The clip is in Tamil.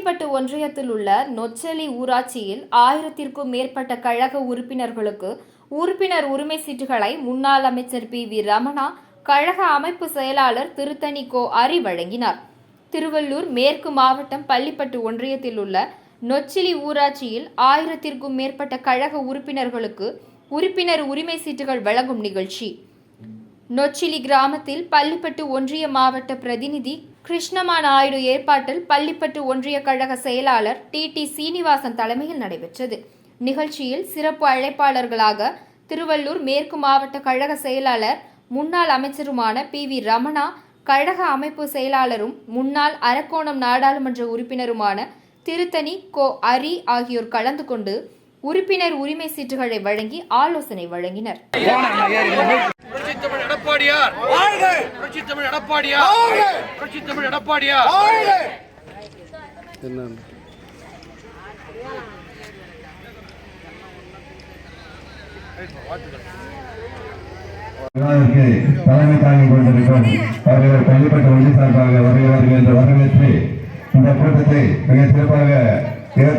பள்ளிப்பட்டு ஒன்றியத்தில் உள்ள நொச்சலி ஊராட்சியில் 1000க்கும் மேற்பட்ட கழக உறுப்பினர்களுக்கு உறுப்பினர் உரிமை சீட்டுகளை முன்னாள் அமைச்சர் பி.வி. ரமணா, கழக அமைப்பு செயலாளர் திருத்தணி கோ. அரி வழங்கினார். திருவள்ளூர் மேற்கு மாவட்டம் பள்ளிப்பட்டு ஒன்றியத்தில் உள்ள நொச்சிலி ஊராட்சியில் 1000க்கும் மேற்பட்ட கழக உறுப்பினர்களுக்கு உறுப்பினர் உரிமை சீட்டுகள் வழங்கும் நிகழ்ச்சி நொச்சிலி கிராமத்தில் பள்ளிப்பட்டு ஒன்றிய மாவட்ட பிரதிநிதி கிருஷ்ணமா நாயுடு ஏற்பாட்டில் பள்ளிப்பட்டு ஒன்றிய கழக செயலாளர் டி. சீனிவாசன் தலைமையில் நடைபெற்றது. நிகழ்ச்சியில் சிறப்பு அழைப்பாளர்களாக திருவள்ளூர் மேற்கு மாவட்ட கழக செயலாளர் முன்னாள் அமைச்சருமான பி.வி. ரமணா, கழக அமைப்பு செயலாளரும் முன்னாள் அரக்கோணம் நாடாளுமன்ற உறுப்பினருமான திருத்தணி கோ. அரி ஆகியோர் கலந்து கொண்டு உறுப்பினர் உரிமை சீட்டுகளை வழங்கி ஆலோசனை வழங்கினர். தலைமை தாங்கிக் கொண்டிருக்கும் அவர்கள் பள்ளிப்பட்டு ஒன்றிய சார்பாக வருகிறார்கள் என்று வரவேற்று இந்த கூட்டத்தை மிக சிறப்பாக